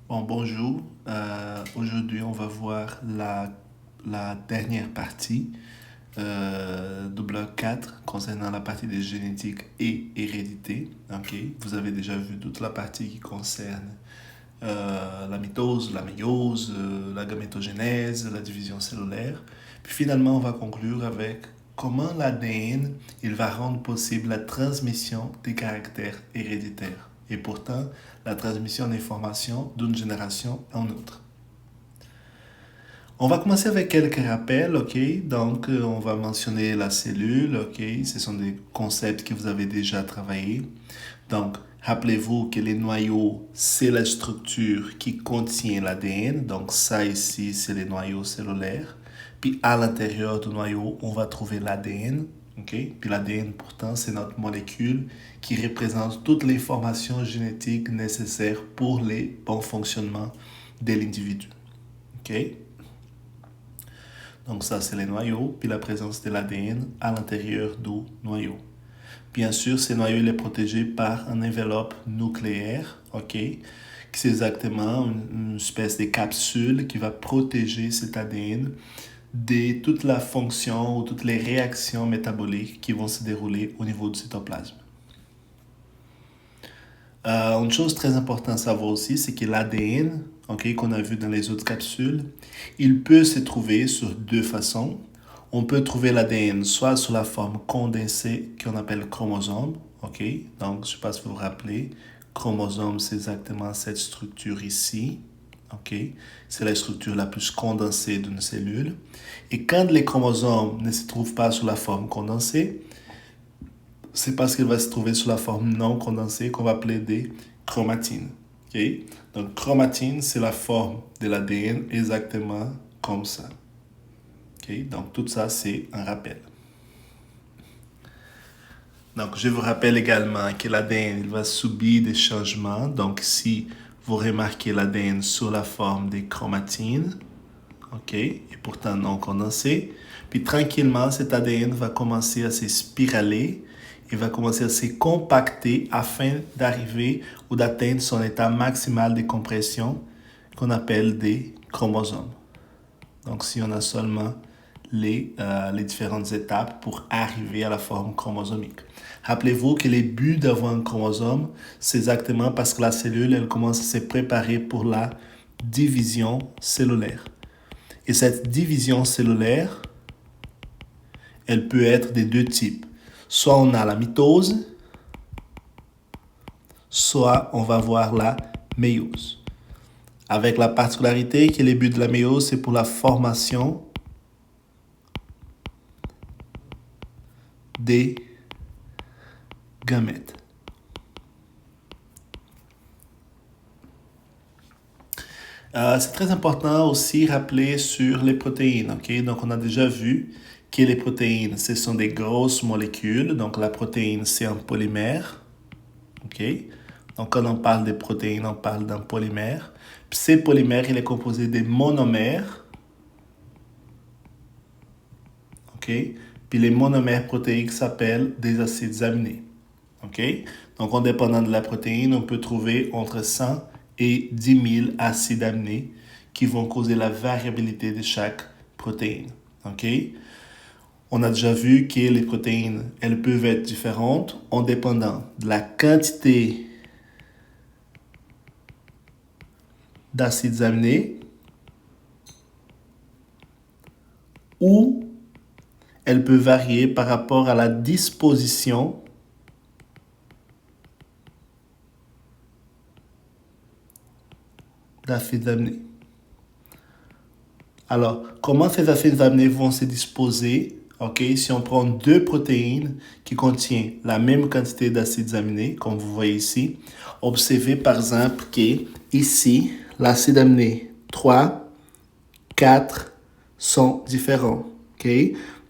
Bon, bonjour. Aujourd'hui, on va voir la dernière partie du bloc 4 concernant la partie des génétiques et hérédité. Ok. Vous avez déjà vu toute la partie qui concerne la mitose, la méiose, la gamétogénèse, la division cellulaire. Puis finalement, on va conclure avec comment l'ADN il va rendre possible la transmission des caractères héréditaires et pourtant la transmission d'informations d'une génération à une autre. On va commencer avec quelques rappels, ok? Donc, on va mentionner la cellule, ok? Ce sont des concepts que vous avez déjà travaillés. Donc, rappelez-vous que les noyaux, c'est la structure qui contient l'ADN. Donc, ça ici, c'est les noyaux cellulaires. Puis, à l'intérieur du noyau, on va trouver l'ADN. Okay? Puis, l'ADN, pourtant, c'est notre molécule qui représente toute l'information génétique nécessaire pour les bons fonctionnements de l'individu. Okay? Donc, ça, c'est les noyaux. Puis, la présence de l'ADN à l'intérieur du noyau. Bien sûr, ce noyau il est protégé par une enveloppe nucléaire, ok, qui c'est exactement une espèce de capsule qui va protéger cet ADN de toute la fonction ou toutes les réactions métaboliques qui vont se dérouler au niveau du cytoplasme. Une chose très importante à savoir aussi, c'est que l'ADN, ok, qu'on a vu dans les autres capsules, il peut se trouver sur deux façons. On peut trouver l'ADN soit sous la forme condensée qu'on appelle chromosome, ok? Donc, je ne sais pas si vous vous rappelez, chromosome, c'est exactement cette structure ici, ok? C'est la structure la plus condensée d'une cellule. Et quand les chromosomes ne se trouvent pas sous la forme condensée, c'est parce qu'il va se trouver sous la forme non condensée qu'on va appeler des chromatines, ok? Donc, chromatine, c'est la forme de l'ADN exactement comme ça. Okay? Donc, tout ça, c'est un rappel. Donc, je vous rappelle également que l'ADN va subir des changements. Donc, si vous remarquez l'ADN sous la forme des chromatines, ok, et pourtant non condensé, puis tranquillement, cet ADN va commencer à se spiraler et va commencer à se compacter afin d'arriver ou d'atteindre son état maximal de compression qu'on appelle des chromosomes. Donc, si on a seulement les différentes étapes pour arriver à la forme chromosomique. Rappelez-vous que le but d'avoir un chromosome, c'est exactement parce que la cellule, elle commence à se préparer pour la division cellulaire. Et cette division cellulaire, elle peut être de deux types. Soit on a la mitose, soit on va voir la méiose. Avec la particularité que le but de la méiose, c'est pour la formation des gamètes. C'est très important aussi rappeler sur les protéines. Okay? Donc, on a déjà vu que les protéines, ce sont des grosses molécules. Donc, la protéine, c'est un polymère. Okay? Donc, quand on parle des protéines, on parle d'un polymère. Puis, ces polymères, il est composé de monomères. Okay? Puis, les monomères protéiques s'appellent des acides aminés. Okay? Donc, en dépendant de la protéine, on peut trouver entre 100 et 10 000 acides aminés qui vont causer la variabilité de chaque protéine. Okay? On a déjà vu que les protéines, elles peuvent être différentes en dépendant de la quantité d'acides aminés ou elles peuvent varier par rapport à la disposition d'acides aminés. Alors, comment ces acides aminés vont se disposer? Ok, si on prend deux protéines qui contiennent la même quantité d'acides aminés, comme vous voyez ici, observez par exemple que ici, l'acide aminé 3, 4 sont différents. Ok,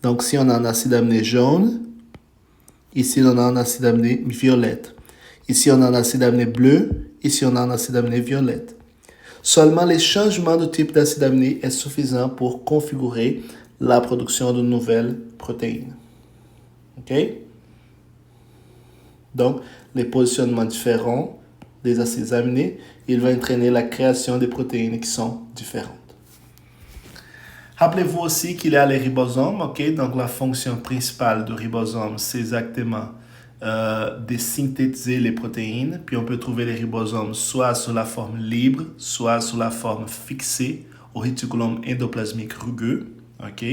donc si on a un acide aminé jaune, ici on a un acide aminé violette. Ici on a un acide aminé bleu, ici on a un acide aminé violette. Seulement les changements de type d'acide aminé est suffisant pour configurer la production de nouvelles protéines. OK? Donc, les positionnements différents des acides aminés, il va entraîner la création des protéines qui sont différentes. Rappelez-vous aussi qu'il y a les ribosomes, ok? Donc la fonction principale du ribosome, c'est exactement de synthétiser les protéines. Puis on peut trouver les ribosomes soit sous la forme libre, soit sous la forme fixée au réticulum endoplasmique rugueux, ok?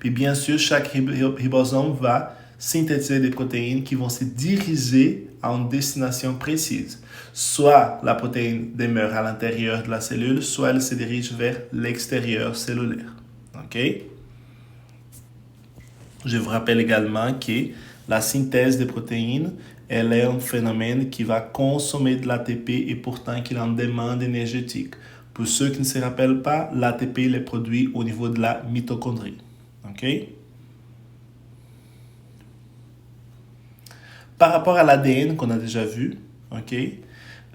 Puis bien sûr, chaque ribosome va synthétiser des protéines qui vont se diriger à une destination précise. Soit la protéine demeure à l'intérieur de la cellule, soit elle se dirige vers l'extérieur cellulaire. Okay? Je vous rappelle également que la synthèse des protéines, elle est un phénomène qui va consommer de l'ATP et pourtant qui en demande énergétique. Pour ceux qui ne se rappellent pas, l'ATP est produit au niveau de la mitochondrie. Okay? Par rapport à l'ADN qu'on a déjà vu, okay?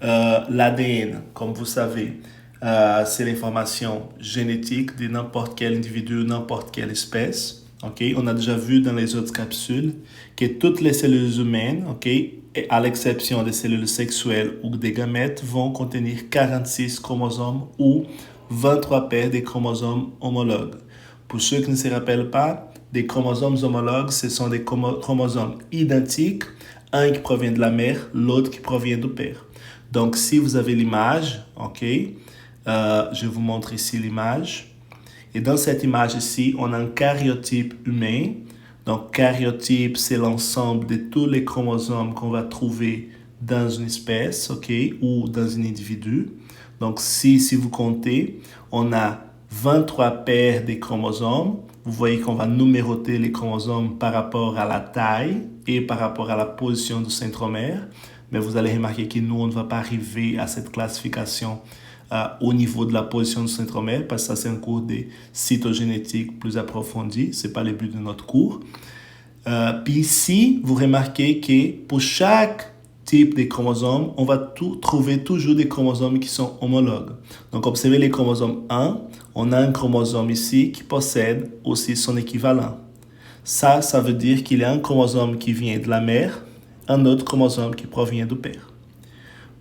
L'ADN, comme vous savez, c'est l'information génétique de n'importe quel individu, n'importe quelle espèce. Okay? On a déjà vu dans les autres capsules que toutes les cellules humaines, okay, à l'exception des cellules sexuelles ou des gamètes, vont contenir 46 chromosomes ou 23 paires de chromosomes homologues. Pour ceux qui ne se rappellent pas, des chromosomes homologues, ce sont des chromosomes identiques, un qui provient de la mère, l'autre qui provient du père. Donc, si vous avez l'image, ok, je vous montre ici l'image. Et dans cette image ici, on a un karyotype humain. Donc, karyotype, c'est l'ensemble de tous les chromosomes qu'on va trouver dans une espèce, ok, ou dans un individu. Donc, si vous comptez, on a 23 paires de chromosomes. Vous voyez qu'on va numéroter les chromosomes par rapport à la taille et par rapport à la position du centromère. Mais vous allez remarquer que nous, on ne va pas arriver à cette classification au niveau de la position du centromère parce que ça, c'est un cours de cytogénétique plus approfondi. Ce n'est pas le but de notre cours. Puis ici, vous remarquez que pour chaque type de chromosome, on va trouver toujours des chromosomes qui sont homologues. Donc, observez les chromosomes 1. On a un chromosome ici qui possède aussi son équivalent. Ça veut dire qu'il y a un chromosome qui vient de la mère, un autre chromosome qui provient du père.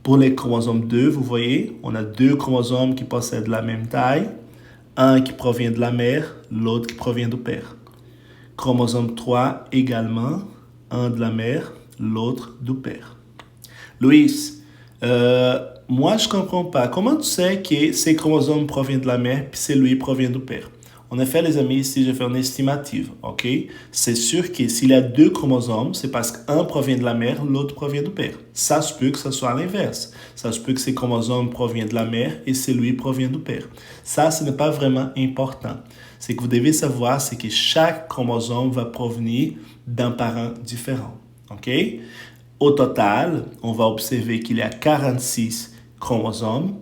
Pour les chromosomes 2, vous voyez, on a deux chromosomes qui possèdent la même taille, un qui provient de la mère, l'autre qui provient du père. Chromosome 3 également, un de la mère, l'autre du père. Louis, moi je ne comprends pas. Comment tu sais que ces chromosomes proviennent de la mère puis celui provient du père? En effet, les amis, ici, je fais une estimative, ok? C'est sûr que s'il y a deux chromosomes, c'est parce qu'un provient de la mère, l'autre provient du père. Ça se peut que ce soit l'inverse. Ça se peut que ces chromosomes proviennent de la mère et celui provient du père. Ça, ce n'est pas vraiment important. Ce que vous devez savoir, c'est que chaque chromosome va provenir d'un parent différent, ok? Au total, on va observer qu'il y a 46 chromosomes,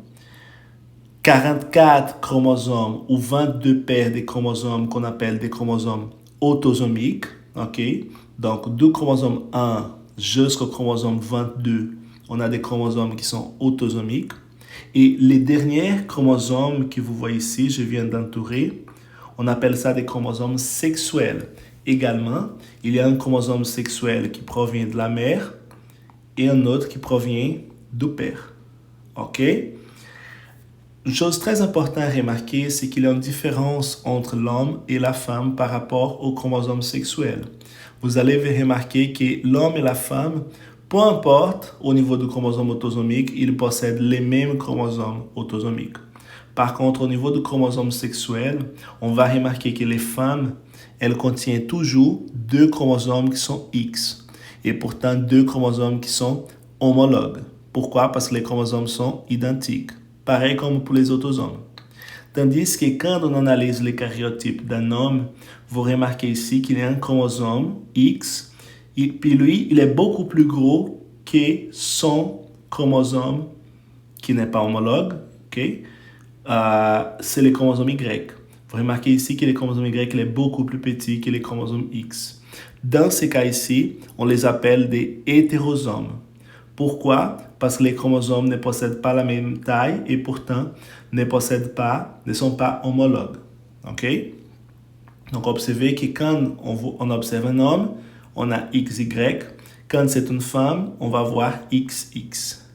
44 chromosomes ou 22 paires de chromosomes qu'on appelle des chromosomes autosomiques. Okay? Donc, du chromosome 1 jusqu'au chromosome 22, on a des chromosomes qui sont autosomiques. Et les derniers chromosomes que vous voyez ici, je viens d'entourer, on appelle ça des chromosomes sexuels. Également, il y a un chromosome sexuel qui provient de la mère et un autre qui provient du père. OK? Une chose très importante à remarquer, c'est qu'il y a une différence entre l'homme et la femme par rapport aux chromosomes sexuels. Vous allez remarquer que l'homme et la femme, peu importe au niveau du chromosome autosomique, ils possèdent les mêmes chromosomes autosomiques. Par contre, au niveau du chromosome sexuel, on va remarquer que les femmes, elles contiennent toujours deux chromosomes qui sont X et pourtant deux chromosomes qui sont homologues. Pourquoi? Parce que les chromosomes sont identiques. Pareil comme pour les autosomes. Tandis que quand on analyse les karyotypes d'un homme, vous remarquez ici qu'il y a un chromosome X, et puis lui, il est beaucoup plus gros que son chromosome qui n'est pas homologue. Okay? C'est le chromosome Y. Vous remarquez ici que le chromosome Y il est beaucoup plus petit que le chromosome X. Dans ces cas ici, on les appelle des hétérosomes. Pourquoi? Parce que les chromosomes ne possèdent pas la même taille et pourtant ne sont pas homologues. OK? Donc, observez que quand on observe un homme, on a XY. Quand c'est une femme, on va voir XX.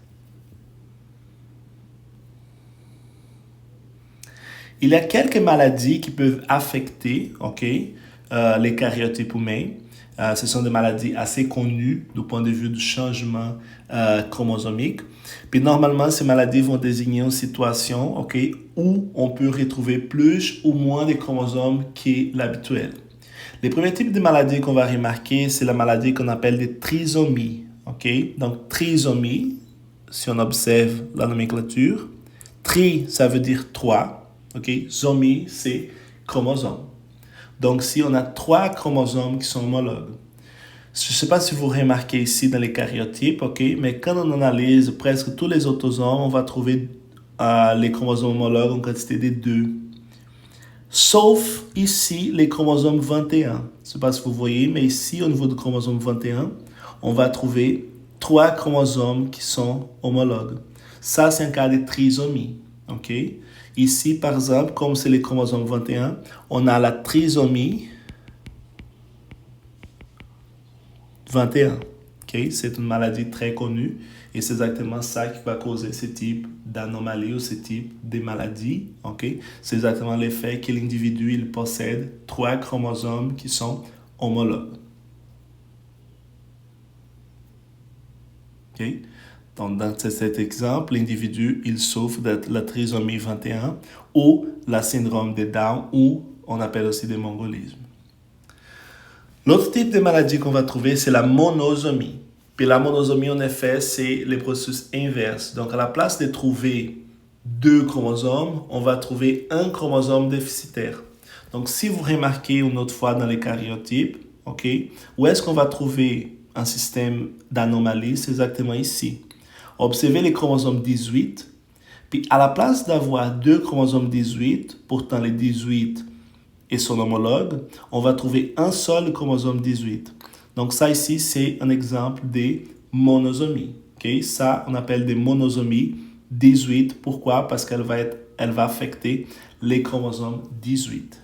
Il y a quelques maladies qui peuvent affecter, les karyotypes humains. Ce sont des maladies assez connues du point de vue du changement chromosomique. Puis normalement, ces maladies vont désigner une situation, où on peut retrouver plus ou moins de chromosomes que l'habituel. Les premiers types de maladies qu'on va remarquer, c'est la maladie qu'on appelle des trisomies. Donc, trisomie, si on observe la nomenclature, tri, ça veut dire 3. Zomie, c'est chromosome. Donc, si on a 3 chromosomes qui sont homologues, je ne sais pas si vous remarquez ici dans les karyotypes, mais quand on analyse presque tous les autosomes, on va trouver les chromosomes homologues en quantité de 2. Sauf ici, les chromosomes 21. Je ne sais pas si vous voyez, mais ici, au niveau du chromosome 21, on va trouver 3 chromosomes qui sont homologues. Ça, c'est un cas de trisomie. Ici, par exemple, comme c'est le chromosome 21, on a la trisomie 21. C'est une maladie très connue et c'est exactement ça qui va causer ce type d'anomalie ou ce type de maladie. C'est exactement l'effet que l'individu il possède 3 chromosomes qui sont homologues. Donc, dans cet exemple, l'individu il souffre de la trisomie 21 ou la syndrome de Down ou on appelle aussi des mongolismes. L'autre type de maladie qu'on va trouver, c'est la monosomie. Puis la monosomie, en effet, c'est le processus inverse. Donc, à la place de trouver 2 chromosomes, on va trouver un chromosome déficitaire. Donc, si vous remarquez une autre fois dans les karyotypes, où est-ce qu'on va trouver un système d'anomalie? C'est exactement ici. Observez les chromosomes 18. Puis, à la place d'avoir 2 chromosomes 18, pourtant les 18 et son homologue, on va trouver un seul chromosome 18. Donc ça ici, c'est un exemple de monosomie. Ça, on appelle des monosomies 18. Pourquoi? Parce qu'elle va affecter les chromosomes 18.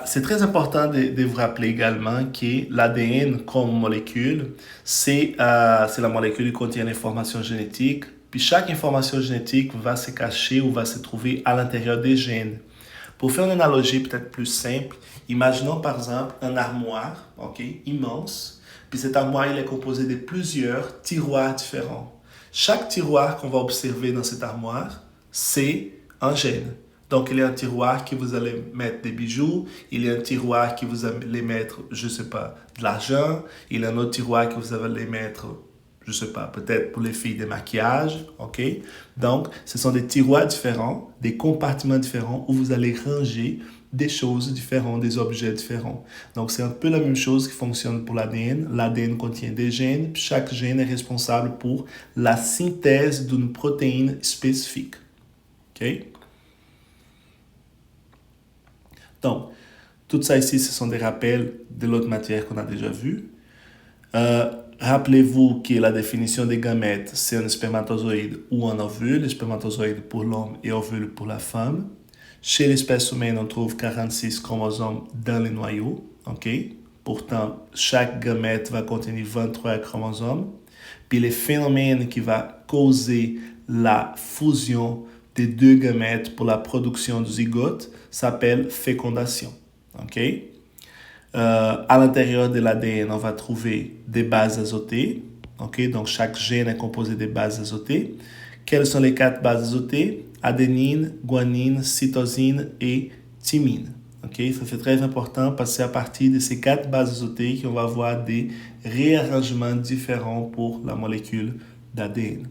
C'est très important de vous rappeler également que l'ADN comme molécule, c'est la molécule qui contient l'information génétique. Puis chaque information génétique va se cacher ou va se trouver à l'intérieur des gènes. Pour faire une analogie peut-être plus simple, imaginons par exemple un armoire immense. Puis cette armoire il est composé de plusieurs tiroirs différents. Chaque tiroir qu'on va observer dans cette armoire, c'est un gène. Donc, il y a un tiroir qui vous allez mettre des bijoux. Il y a un tiroir qui vous allez mettre, je ne sais pas, de l'argent. Il y a un autre tiroir que vous allez mettre, je ne sais pas, peut-être pour les filles des maquillages. Donc, ce sont des tiroirs différents, des compartiments différents où vous allez ranger des choses différentes, des objets différents. Donc, c'est un peu la même chose qui fonctionne pour l'ADN. L'ADN contient des gènes. Chaque gène est responsable pour la synthèse d'une protéine spécifique. Donc, tout ça ici, ce sont des rappels de l'autre matière qu'on a déjà vue. Rappelez-vous que la définition des gamètes, c'est un spermatozoïde ou un ovule. Le spermatozoïde pour l'homme et ovule pour la femme. Chez l'espèce humaine, on trouve 46 chromosomes dans les noyaux. Pourtant, chaque gamète va contenir 23 chromosomes. Puis les phénomènes qui vont causer la fusion des 2 gamètes pour la production du zygote s'appelle fécondation. À l'intérieur de l'ADN, on va trouver des bases azotées. Donc, chaque gène est composé de bases azotées. Quelles sont les 4 bases azotées? Adénine, guanine, cytosine et thymine. Ça c'est très important parce que c'est à partir de ces 4 bases azotées qu'on va avoir des réarrangements différents pour la molécule d'ADN.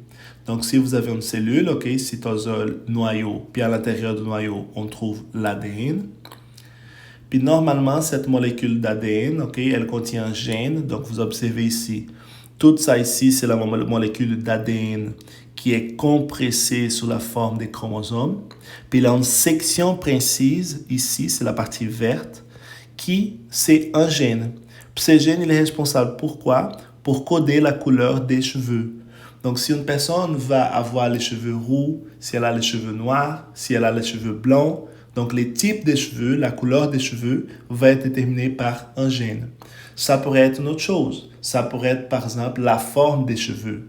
Donc, si vous avez une cellule, cytosol, noyau, puis à l'intérieur du noyau, on trouve l'ADN. Puis normalement, cette molécule d'ADN, elle contient un gène. Donc, vous observez ici, tout ça ici, c'est la molécule d'ADN qui est compressée sous la forme des chromosomes. Puis il y a une section précise, ici, c'est la partie verte, qui c'est un gène. Puis ce gène, il est responsable pourquoi? Pour coder la couleur des cheveux. Donc, si une personne va avoir les cheveux roux, si elle a les cheveux noirs, si elle a les cheveux blancs, donc les types de cheveux, la couleur des cheveux va être déterminée par un gène. Ça pourrait être une autre chose. Ça pourrait être, par exemple, la forme des cheveux.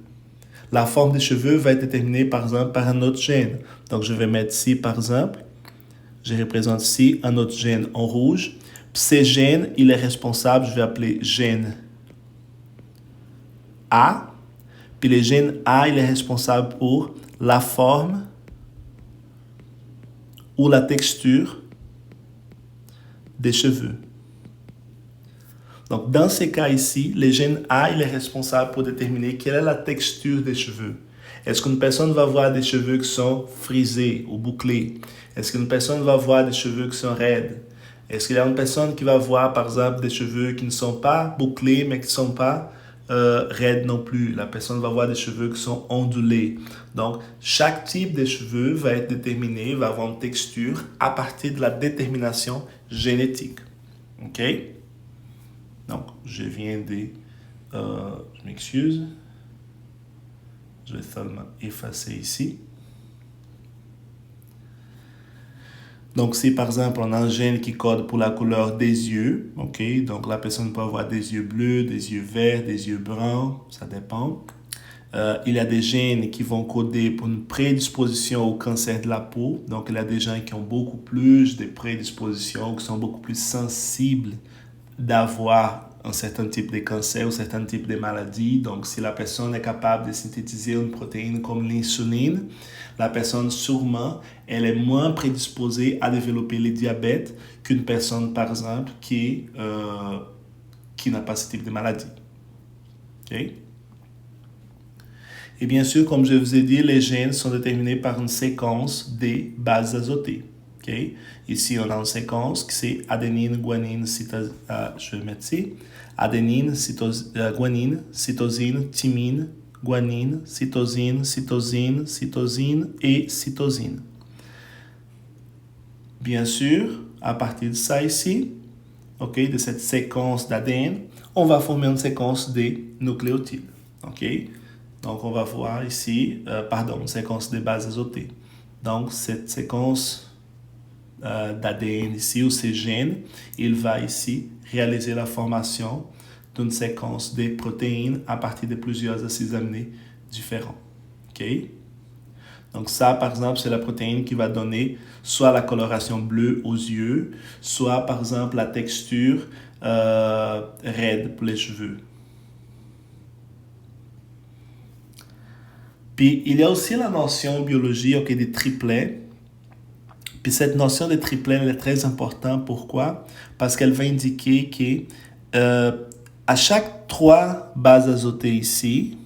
La forme des cheveux va être déterminée, par exemple, par un autre gène. Donc, je vais mettre ici, par exemple, je représente ici un autre gène en rouge. Ces gènes, il est responsable, je vais appeler gène A. Puis le gène A, il est responsable pour la forme ou la texture des cheveux. Donc, dans ces cas ici, le gène A, il est responsable pour déterminer quelle est la texture des cheveux. Est-ce qu'une personne va avoir des cheveux qui sont frisés ou bouclés? Est-ce qu'une personne va avoir des cheveux qui sont raides? Est-ce qu'il y a une personne qui va avoir, par exemple, des cheveux qui ne sont pas bouclés, mais qui ne sont pas raides non plus? La personne va avoir des cheveux qui sont ondulés. Donc, chaque type de cheveux va être déterminé, va avoir une texture à partir de la détermination génétique. OK? Donc, je viens de... je m'excuse. Je vais seulement effacer ici. Donc, si par exemple, on a un gène qui code pour la couleur des yeux, ok, donc la personne peut avoir des yeux bleus, des yeux verts, des yeux bruns, ça dépend. Il y a des gènes qui vont coder pour une prédisposition au cancer de la peau. Donc, il y a des gens qui ont beaucoup plus de prédispositions, qui sont beaucoup plus sensibles d'avoir un certain type de cancer ou un certain type de maladie. Donc, si la personne est capable de synthétiser une protéine comme l'insuline, la personne, sûrement, elle est moins prédisposée à développer le diabète qu'une personne, par exemple, qui n'a pas ce type de maladie. OK? Et bien sûr, comme je vous ai dit, les gènes sont déterminés par une séquence des bases azotées. Okay? Ici, on a une séquence qui c'est adénine, guanine, cytosine. Je vais mettre ici. Adénine, guanine, cytosine, thymine, guanine, cytosine, cytosine, cytosine et cytosine. Bien sûr, à partir de ça ici, okay, de cette séquence d'ADN, on va former une séquence des nucléotides. Okay? Donc, on va voir ici, une séquence de bases azotées. Donc, cette séquence d'ADN ici, ou ces gènes, il va ici réaliser la formation d'une séquence de protéines à partir de plusieurs acides aminés différents. Okay? Donc ça, par exemple, c'est la protéine qui va donner soit la coloration bleue aux yeux, soit, par exemple, la texture raide pour les cheveux. Puis, il y a aussi la notion en biologie des triplets. Puis cette notion de triplet elle est très importante. Pourquoi? Parce qu'elle va indiquer que à chaque 3 bases azotées ici,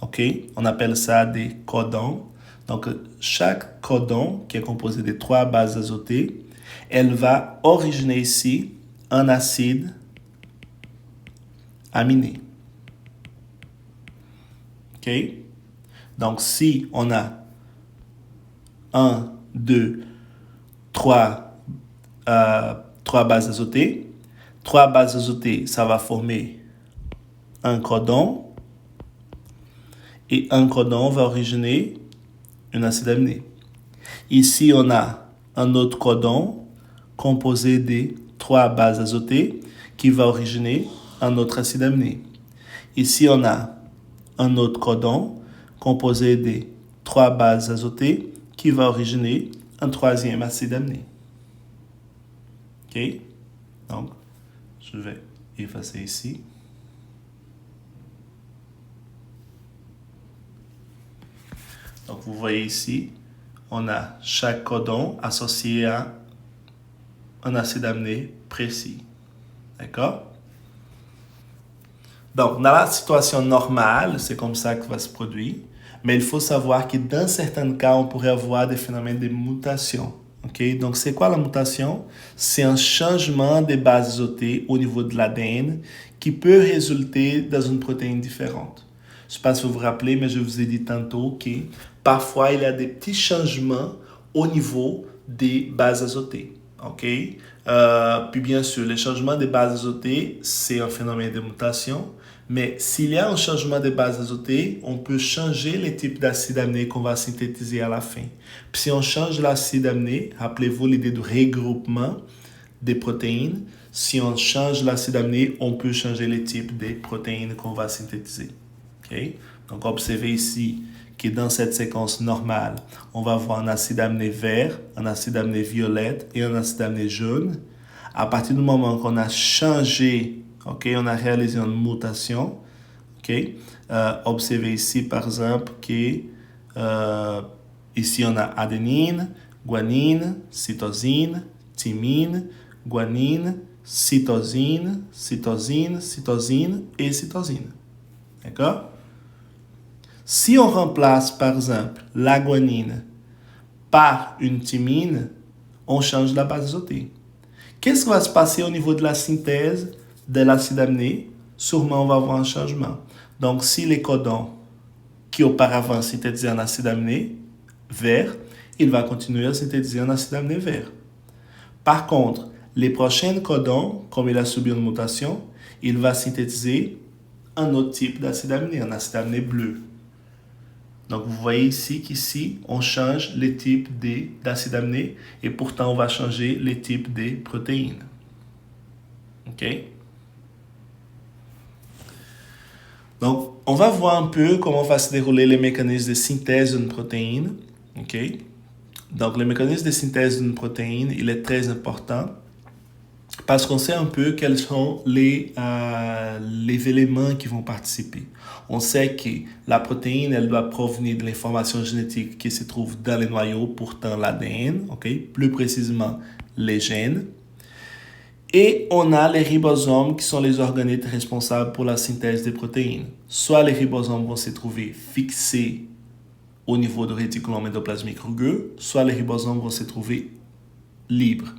okay, on appelle ça des codons. Donc, chaque codon qui est composé de 3 bases azotées, elle va originer ici un acide aminé. OK? Donc, si on a 1, 2, 3 bases azotées. 3 bases azotées, ça va former un codon. Et un codon va originer un acide aminé. Ici, on a un autre codon composé de 3 bases azotées qui va originer un autre acide aminé. Ici, on a un autre codon composé de 3 bases azotées qui va originer un 3e acide aminé. OK? Donc, je vais effacer ici. Donc, vous voyez ici, on a chaque codon associé à un acide aminé précis. D'accord? Donc, dans la situation normale, c'est comme ça que ça va se produire. Mais il faut savoir que dans certains cas, on pourrait avoir des phénomènes de mutation. Okay? Donc, c'est quoi la mutation? C'est un changement des bases azotées au niveau de l'ADN qui peut résulter dans une protéine différente. Je ne sais pas si vous vous rappelez, mais je vous ai dit tantôt que parfois, il y a des petits changements au niveau des bases azotées. Okay? Puis bien sûr, le changement des bases azotées, c'est un phénomène de mutation. Mais s'il y a un changement de base azotée, on peut changer le type d'acide aminé qu'on va synthétiser à la fin. Puis si on change l'acide aminé, rappelez-vous l'idée du regroupement des protéines, si on change l'acide aminé, on peut changer le type des protéines qu'on va synthétiser. Okay? Donc, observez ici que dans cette séquence normale, on va avoir un acide aminé vert, un acide aminé violet et un acide aminé jaune. À partir du moment qu'on a changé, on a réalisé une mutation, observez ici par exemple que ici on a adénine, guanine, cytosine, thymine, guanine, cytosine, cytosine, cytosine et cytosine. D'accord? Si on remplace par exemple la guanine par une thymine, on change la base azotée. Qu'est-ce qui va se passer au niveau de la synthèse de l'acide aminé? Sûrement, on va avoir un changement. Donc, si les codons qui auparavant synthétisaient un acide aminé vert, il va continuer à synthétiser un acide aminé vert. Par contre, les prochains codons, comme il a subi une mutation, il va synthétiser un autre type d'acide aminé, un acide aminé bleu. Donc, vous voyez ici qu'ici, on change les types d'acide aminé et pourtant, on va changer les types des protéines. OK? Donc, on va voir un peu comment va se dérouler les mécanismes de synthèse d'une protéine. OK? Donc, le mécanisme de synthèse d'une protéine, il est très important parce qu'on sait un peu quels sont les éléments qui vont participer. On sait que la protéine, elle doit provenir de l'information génétique qui se trouve dans les noyaux, pourtant l'ADN, plus précisément les gènes. Et on a les ribosomes qui sont les organettes responsables pour la synthèse des protéines. Soit les ribosomes vont se trouver fixés au niveau du réticulum endoplasmique rugueux, soit les ribosomes vont se trouver libres.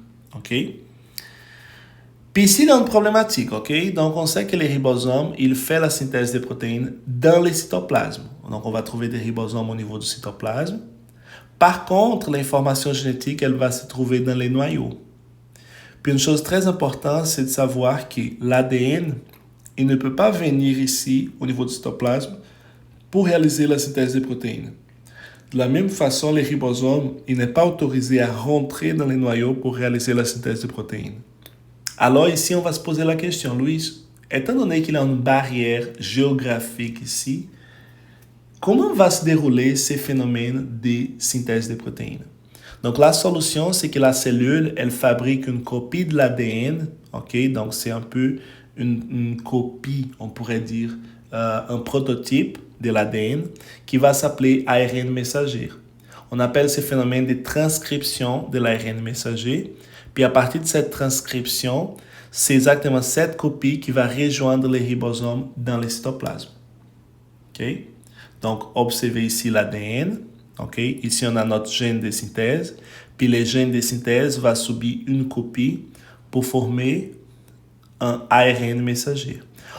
Puis ici, il y a une problématique, Donc, on sait que les ribosomes, ils font la synthèse des protéines dans les cytoplasmes. Donc, on va trouver des ribosomes au niveau du cytoplasme. Par contre, l'information génétique, elle va se trouver dans les noyaux. Puis une chose très importante, c'est de savoir que l'ADN, il ne peut pas venir ici, au niveau du cytoplasme, pour réaliser la synthèse des protéines. De la même façon, les ribosomes, il n'est pas autorisé à rentrer dans les noyaux pour réaliser la synthèse des protéines. Alors ici, on va se poser la question, Louis, étant donné qu'il y a une barrière géographique ici, comment va se dérouler ces phénomènes de synthèse des protéines? Donc la solution, c'est que la cellule, elle fabrique une copie de l'ADN, Donc c'est un peu une copie, on pourrait dire, un prototype de l'ADN qui va s'appeler ARN messager. On appelle ce phénomène de transcription de l'ARN messager. Puis à partir de cette transcription, c'est exactement cette copie qui va rejoindre les ribosomes dans le cytoplasme. Donc, observez ici l'ADN. Ici, on a notre gène de synthèse. Puis le gène de synthèse va subir une copie pour former un ARN messager.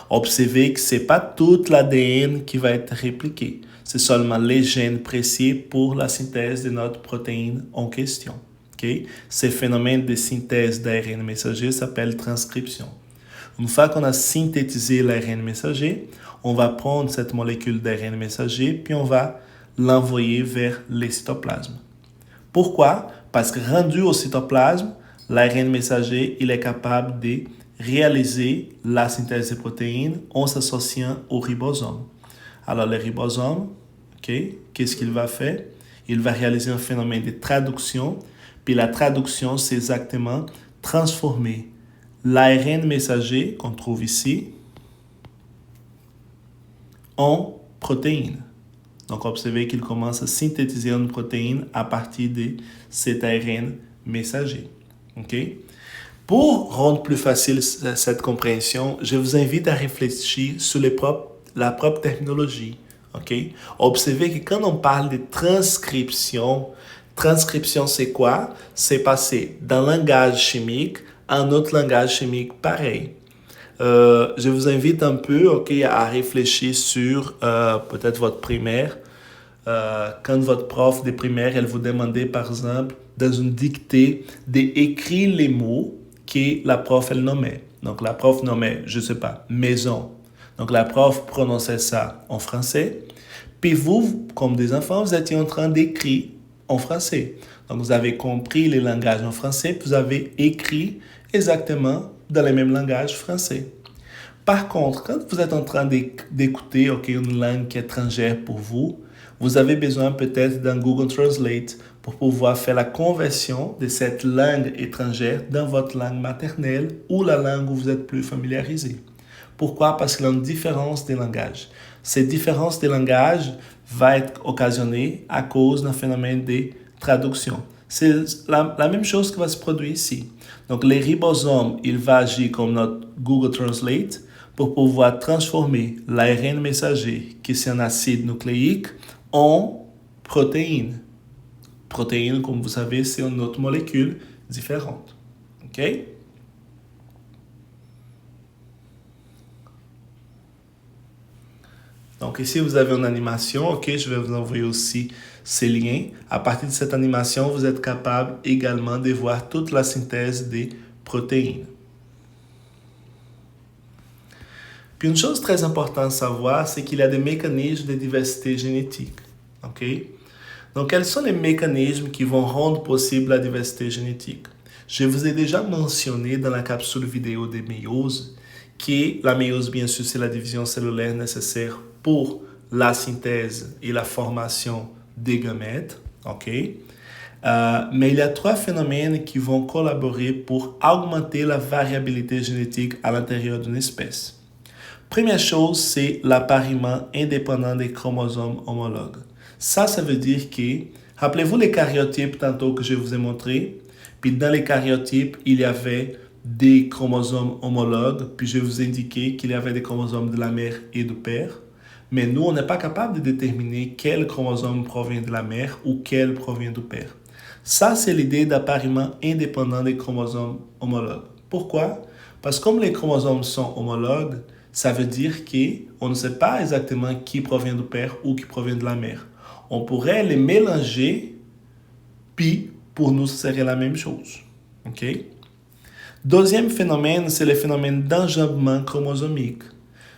Observez que ce n'est pas toute l'ADN qui va être répliqué. C'est seulement les gènes précis pour la synthèse de notre protéine en question. Ce phénomène de synthèse d'ARN messager s'appelle transcription. Une fois qu'on a synthétisé l'ARN messager, on va prendre cette molécule d'ARN messager puis on va l'envoyer vers les cytoplasmes. Pourquoi? Parce que rendu au cytoplasme, l'ARN messager il est capable de réaliser la synthèse des protéines en s'associant au ribosome. Alors le ribosome, qu'est-ce qu'il va faire? Il va réaliser un phénomène de traduction. Puis la traduction, c'est exactement transformer l'ARN messager qu'on trouve ici en protéine. Donc, observez qu'il commence à synthétiser une protéine à partir de cet ARN messager. Pour rendre plus facile cette compréhension, je vous invite à réfléchir sur la propre terminologie. Observez que quand on parle de transcription, c'est quoi? C'est passer d'un langage chimique à un autre langage chimique pareil. Je vous invite un peu à réfléchir sur peut-être votre primaire. Quand votre prof de primaire, elle vous demandait par exemple dans une dictée d'écrire les mots que la prof elle nommait. Donc la prof nommait, je ne sais pas, maison. Donc la prof prononçait ça en français. Puis vous, comme des enfants, vous étiez en train d'écrire en français. Donc, vous avez compris les langages en français, vous avez écrit exactement dans le même langage français. Par contre, quand vous êtes en train d'écouter une langue étrangère pour vous, vous avez besoin peut-être d'un Google Translate pour pouvoir faire la conversion de cette langue étrangère dans votre langue maternelle ou la langue où vous êtes plus familiarisé. Pourquoi? Parce qu'il y a une différence des langages. Cette différence des langages va être occasionnée à cause d'un phénomène de traduction. C'est la même chose qui va se produire ici. Donc, les ribosomes, il va agir comme notre Google Translate pour pouvoir transformer l'ARN messager, qui est un acide nucléique, en protéines. Protéines, comme vous savez, c'est une autre molécule différente. OK? Donc ici, vous avez une animation. OK, je vais vous envoyer aussi ces liens. À partir de cette animation, vous êtes capable également de voir toute la synthèse des protéines. Puis une chose très importante à savoir, c'est qu'il y a des mécanismes de diversité génétique. OK? Donc, quels sont les mécanismes qui vont rendre possible la diversité génétique? Je vous ai déjà mentionné dans la capsule vidéo des méioses que la méiose, bien sûr, c'est la division cellulaire nécessaire pour la synthèse et la formation des gamètes. OK? Mais il y a 3 phénomènes qui vont collaborer pour augmenter la variabilité génétique à l'intérieur d'une espèce. Première chose, c'est l'appariement indépendant des chromosomes homologues. Ça veut dire que, rappelez-vous les karyotypes tantôt que je vous ai montré, puis dans les karyotypes, il y avait des chromosomes homologues, puis je vous ai indiqué qu'il y avait des chromosomes de la mère et du père. Mais nous, on n'est pas capable de déterminer quel chromosome provient de la mère ou quel provient du père. Ça, c'est l'idée d'appariement indépendant des chromosomes homologues. Pourquoi? Parce que comme les chromosomes sont homologues, ça veut dire qu'on ne sait pas exactement qui provient du père ou qui provient de la mère. On pourrait les mélanger, puis pour nous, ce serait la même chose. OK? Deuxième phénomène, c'est le phénomène d'enjambement chromosomique.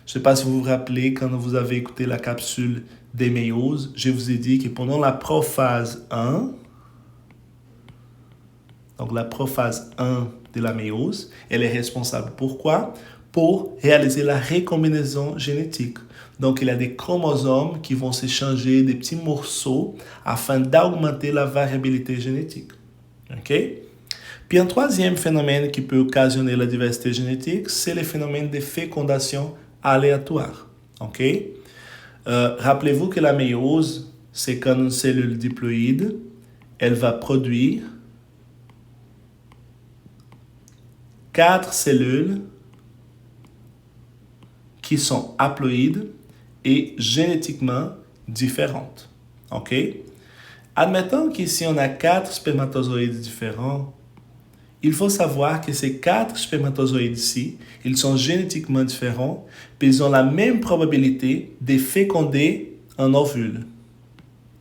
Je ne sais pas si vous vous rappelez, quand vous avez écouté la capsule des méioses, je vous ai dit que pendant la prophase 1, donc la prophase 1 de la méiose, elle est responsable. Pourquoi? Pour réaliser la recombinaison génétique. Donc, il y a des chromosomes qui vont s'échanger des petits morceaux afin d'augmenter la variabilité génétique. OK? Puis un troisième phénomène qui peut occasionner la diversité génétique, c'est le phénomène de fécondation aléatoire. OK? Rappelez-vous que la méiose, c'est quand une cellule diploïde, elle va produire 4 cellules qui sont haploïdes et génétiquement différentes. OK? Admettons qu'ici on a 4 spermatozoïdes différents, il faut savoir que ces 4 spermatozoïdes ici, ils sont génétiquement différents, puis ils ont la même probabilité de féconder un ovule,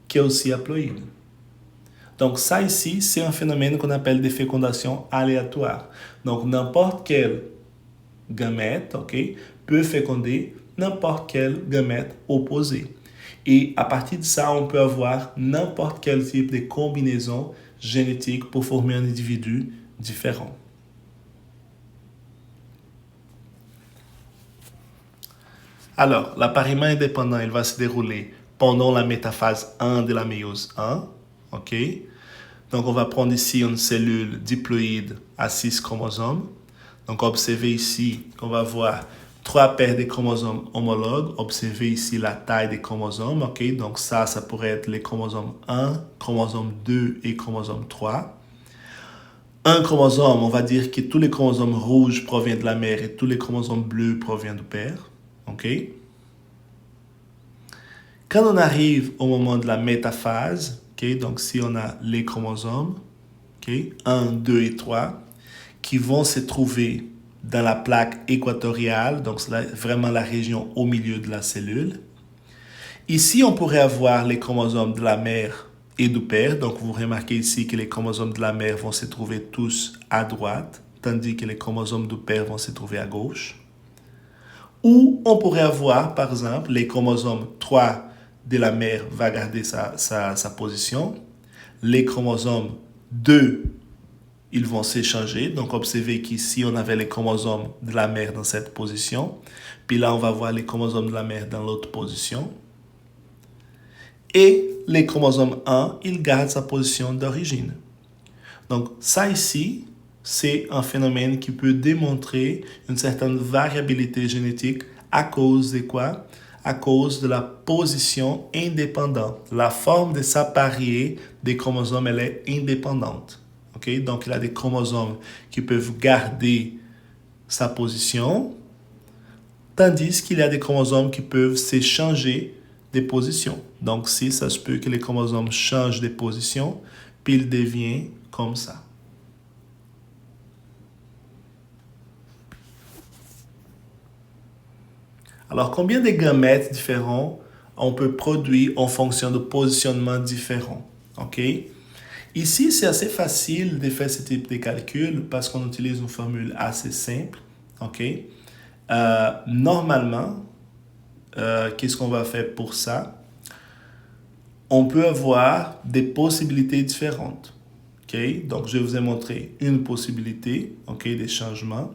qui est aussi haploïde. Donc ça ici, c'est un phénomène qu'on appelle des fécondations aléatoires. Donc n'importe quel gamète, OK, peut féconder n'importe quel gamète opposé. Et à partir de ça, on peut avoir n'importe quel type de combinaison génétique pour former un individu différent. Alors, l'appariement indépendant, il va se dérouler pendant la métaphase 1 de la méiose 1. OK? Donc, on va prendre ici une cellule diploïde à 6 chromosomes. Donc, observez ici qu'on va voir 3 paires de chromosomes homologues. Observez ici la taille des chromosomes. OK? Donc, ça pourrait être les chromosomes 1, chromosome 2 et chromosome 3. Un chromosome, on va dire que tous les chromosomes rouges proviennent de la mère et tous les chromosomes bleus proviennent du père. OK? Quand on arrive au moment de la métaphase, okay, donc si on a les chromosomes, okay, 1, 2 et 3, qui vont se trouver dans la plaque équatoriale, donc c'est vraiment la région au milieu de la cellule. Ici, on pourrait avoir les chromosomes de la mère et du père. Donc, vous remarquez ici que les chromosomes de la mère vont se trouver tous à droite, tandis que les chromosomes du père vont se trouver à gauche. Ou on pourrait avoir, par exemple, les chromosomes 3 de la mère va garder sa position. Les chromosomes 2 ils vont s'échanger. Donc, observez qu'ici, on avait les chromosomes de la mère dans cette position. Puis là, on va voir les chromosomes de la mère dans l'autre position. Et les chromosomes 1, il garde sa position d'origine. Donc, ça ici, c'est un phénomène qui peut démontrer une certaine variabilité génétique à cause de quoi? À cause de la position indépendante. La forme de s'appareiller des chromosomes, elle est indépendante. Okay? Donc, il y a des chromosomes qui peuvent garder sa position, tandis qu'il y a des chromosomes qui peuvent s'échanger des positions. Donc, si ça se peut que les chromosomes changent de position, puis il devient comme ça. Alors, combien de gamètes différents on peut produire en fonction de positionnements différents? OK? Ici, c'est assez facile de faire ce type de calcul parce qu'on utilise une formule assez simple. OK? Normalement, qu'est-ce qu'on va faire pour ça? On peut avoir des possibilités différentes. Okay? Donc, je vous ai montré une possibilité, okay, des changements.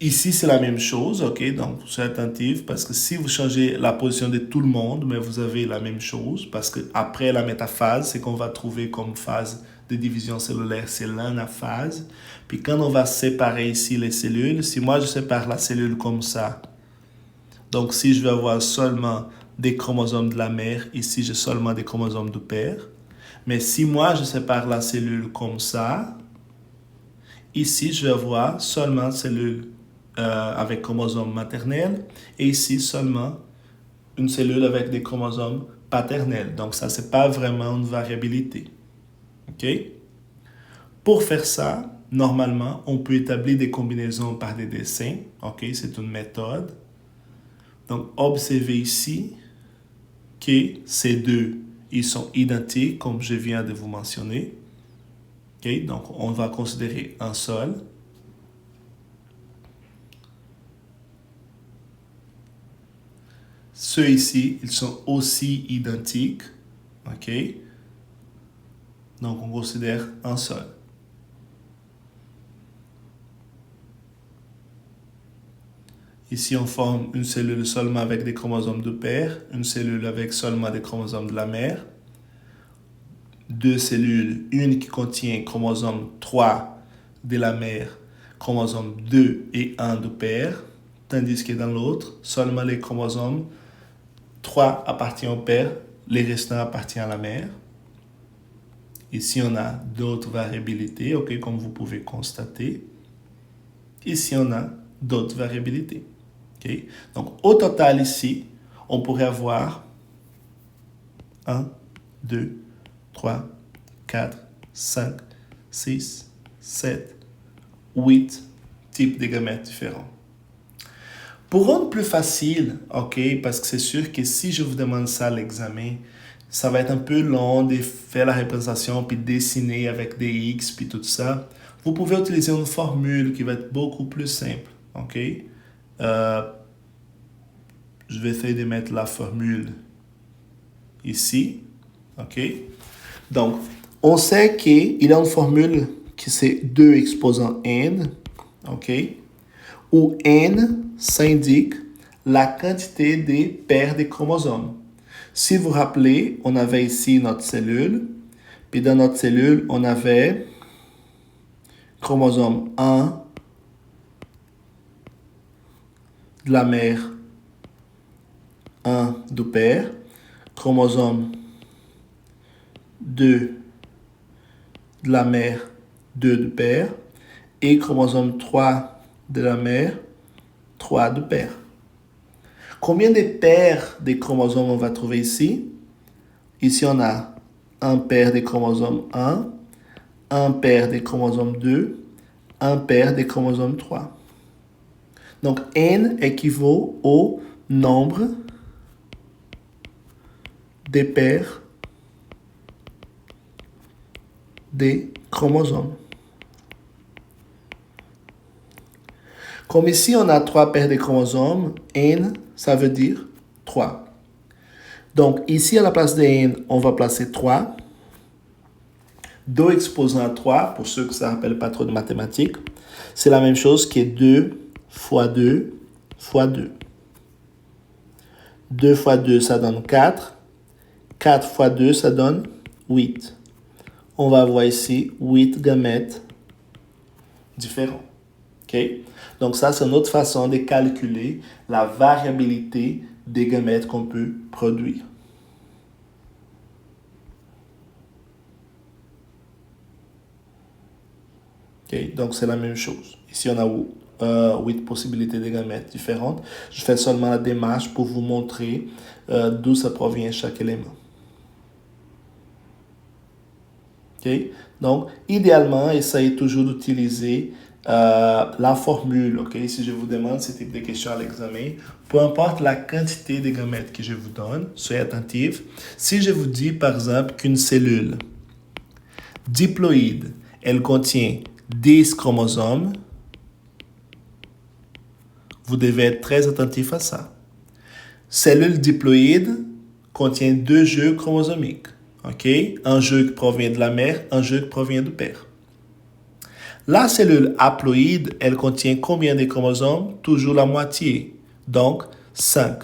Ici, c'est la même chose. Okay? Donc, soyez attentifs parce que si vous changez la position de tout le monde, mais vous avez la même chose parce qu'après la métaphase, c'est qu'on va trouver comme phase de division cellulaire, c'est l'anaphase. Puis quand on va séparer ici les cellules, si moi je sépare la cellule comme ça, donc si je vais avoir seulement des chromosomes de la mère, ici j'ai seulement des chromosomes du père. Mais si moi je sépare la cellule comme ça, ici je vais avoir seulement cellules avec chromosomes maternels et ici seulement une cellule avec des chromosomes paternels. Donc ça, c'est pas vraiment une variabilité. OK? Pour faire ça, normalement, on peut établir des combinaisons par des dessins. OK? C'est une méthode. Donc, observez ici que ces deux, ils sont identiques, comme je viens de vous mentionner. OK? Donc, on va considérer un seul. Ceux ici, ils sont aussi identiques. OK? Donc, on considère un seul. Ici, on forme une cellule seulement avec des chromosomes du père, une cellule avec seulement des chromosomes de la mère, deux cellules, une qui contient chromosome 3 de la mère, chromosome 2 et 1 du père, tandis que dans l'autre, seulement les chromosomes 3 appartiennent au père, les restants appartiennent à la mère. Ici, on a d'autres variabilités, okay, comme vous pouvez constater. Ici, on a d'autres variabilités. Okay? Donc, au total, ici, on pourrait avoir 1, 2, 3, 4, 5, 6, 7, 8 types de gamètes différents. Pour rendre plus facile, okay, parce que c'est sûr que si je vous demande ça à l'examen, ça va être un peu long de faire la représentation puis dessiner avec des X puis tout ça. Vous pouvez utiliser une formule qui va être beaucoup plus simple. Okay? Je vais essayer de mettre la formule ici. Okay? Donc, on sait qu'il y a une formule qui c'est 2 exposant n, okay? Où n s'indique la quantité des paires de chromosomes. Si vous vous rappelez, on avait ici notre cellule, puis dans notre cellule, on avait chromosome 1 de la mère, 1 du père, chromosome 2 de la mère, 2 du père, et chromosome 3 de la mère, 3 du père. Combien de paires de chromosomes on va trouver ici? Ici, on a un paire de chromosomes 1, un paire de chromosomes 2, un paire de chromosomes 3. Donc, n équivaut au nombre des paires des chromosomes. Comme ici, on a 3 paires de chromosomes, n, ça veut dire 3. Donc, ici, à la place de n, on va placer 3. 2 exposant à 3, pour ceux que ça ne rappelle pas trop de mathématiques, c'est la même chose que 2 fois 2 fois 2. 2 fois 2, ça donne 4. 4 fois 2, ça donne 8. On va voir ici 8 gamètes différents. Okay? Donc ça, c'est une autre façon de calculer la variabilité des gamètes qu'on peut produire. Okay? Donc c'est la même chose. Ici, on a 8 possibilités de gamètes différentes. Je fais seulement la démarche pour vous montrer d'où ça provient chaque élément. Okay? Donc, idéalement, essayez toujours d'utiliser la formule. Okay? Si je vous demande ce type de questions à l'examen, peu importe la quantité de gamètes que je vous donne, soyez attentifs. Si je vous dis, par exemple, qu'une cellule diploïde, elle contient 10 chromosomes, vous devez être très attentif à ça. Cellule diploïde contient 2 jeux chromosomiques. Okay? Un jeu qui provient de la mère, un jeu qui provient du père. La cellule haploïde, elle contient combien de chromosomes? Toujours la moitié, donc 5.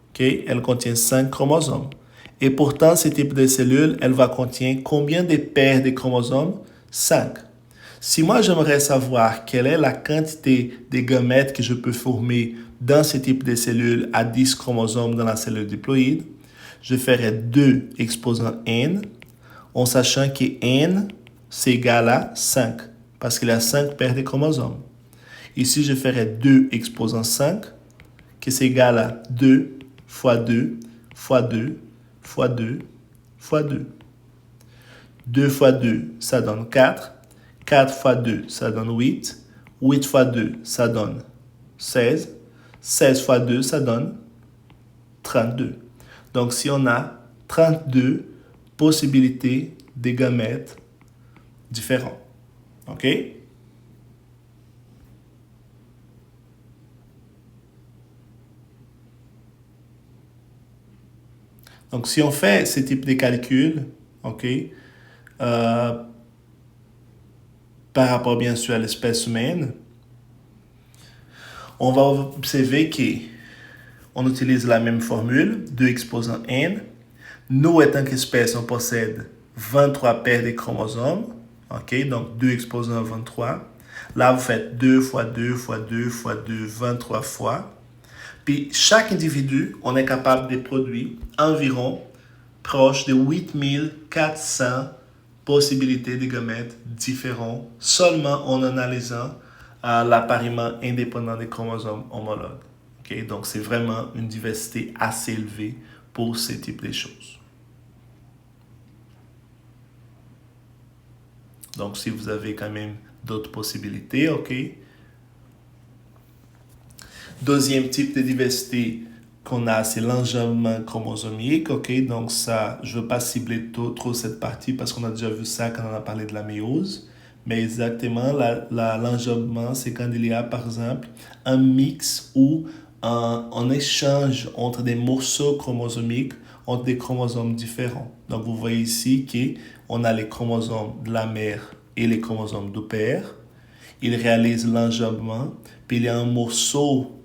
Okay? Elle contient 5 chromosomes. Et pourtant, ce type de cellule, elle va contenir combien de paires de chromosomes? 5. Si moi, j'aimerais savoir quelle est la quantité de gamètes que je peux former dans ce type de cellule à 10 chromosomes dans la cellule diploïde, je ferai 2 exposant n, en sachant que n, c'est égal à 5, parce qu'il y a 5 paires de chromosomes. Ici, je ferai 2 exposant 5, qui c'est égal à 2 fois 2 fois 2 fois 2 fois 2. 2 fois 2, ça donne 4. 4 fois 2, ça donne 8. 8 fois 2, ça donne 16. 16 fois 2, ça donne 32. Donc, si on a 32 possibilités de gamètes différents. OK? Donc, si on fait ce type de calcul, OK, par rapport bien sûr à l'espèce humaine, on va observer qu'on utilise la même formule, 2 exposant n. Nous, étant qu'espèce, on possède 23 paires de chromosomes. OK, donc 2 exposant 23. Là, vous faites 2 fois 2 fois 2 fois 2, 23 fois. Puis, chaque individu, on est capable de produire environ proche de 8400 possibilités de gamètes différents seulement en analysant l'appariement indépendant des chromosomes homologues. Okay? Donc, c'est vraiment une diversité assez élevée pour ce type de choses. Donc, si vous avez quand même d'autres possibilités, OK. Deuxième type de diversité qu'on a, c'est l'enjambement chromosomique, OK. Donc, ça, je ne veux pas cibler trop cette partie parce qu'on a déjà vu ça quand on a parlé de la méiose. Mais exactement, l'enjambement, c'est quand il y a, par exemple, un mix ou un échange entre des morceaux chromosomiques, entre des chromosomes différents. Donc, vous voyez ici qu'on a les chromosomes de la mère et les chromosomes du père. Ils réalisent l'enjambement, puis il y a un morceau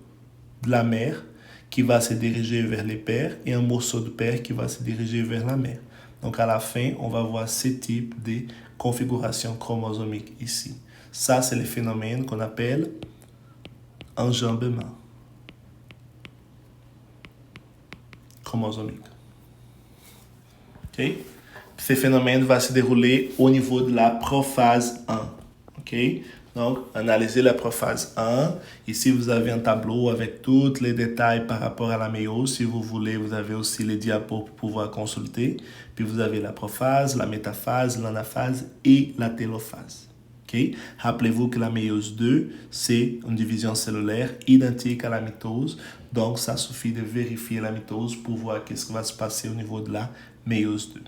de la mère qui va se diriger vers les pères et un morceau de père qui va se diriger vers la mère. Donc, à la fin, on va voir ce type de configuration chromosomique ici. Ça, c'est le phénomène qu'on appelle enjambement chromosomique. Okay? Ce phénomène va se dérouler au niveau de la prophase 1. Okay? Donc, analysez la prophase 1. Ici, vous avez un tableau avec tous les détails par rapport à la méiose. Si vous voulez, vous avez aussi les diapos pour pouvoir consulter. Puis, vous avez la prophase, la métaphase, l'anaphase et la télophase. Okay? Rappelez-vous que la méiose 2, c'est une division cellulaire identique à la mitose. Donc, ça suffit de vérifier la mitose pour voir qu'est-ce qui va se passer au niveau de la méiose 2.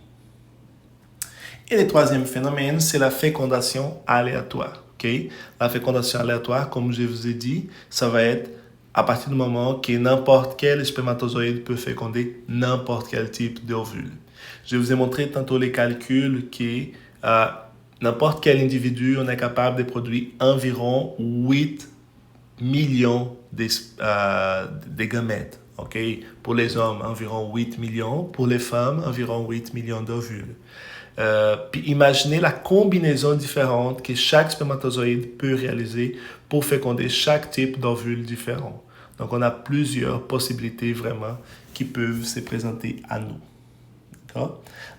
Et le troisième phénomène, c'est la fécondation aléatoire. Okay? La fécondation aléatoire, comme je vous ai dit, ça va être à partir du moment que n'importe quel spermatozoïde peut féconder n'importe quel type d'ovule. Je vous ai montré tantôt les calculs que N'importe quel individu, on est capable de produire environ 8 millions de gamètes. Okay? Pour les hommes, environ 8 millions. Pour les femmes, environ 8 millions d'ovules. Puis imaginez la combinaison différente que chaque spermatozoïde peut réaliser pour féconder chaque type d'ovule différent. Donc, on a plusieurs possibilités vraiment qui peuvent se présenter à nous.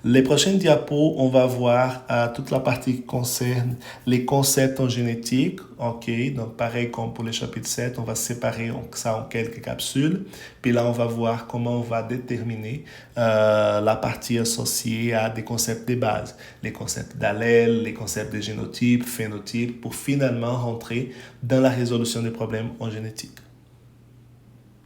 Les prochaines diapos, on va voir toute la partie qui concerne les concepts en génétique. Ok, donc pareil comme pour le chapitre 7, on va séparer ça en quelques capsules. Puis là, on va voir comment on va déterminer la partie associée à des concepts de base. Les concepts d'allèle, les concepts de génotype, phénotype, pour finalement rentrer dans la résolution des problèmes en génétique.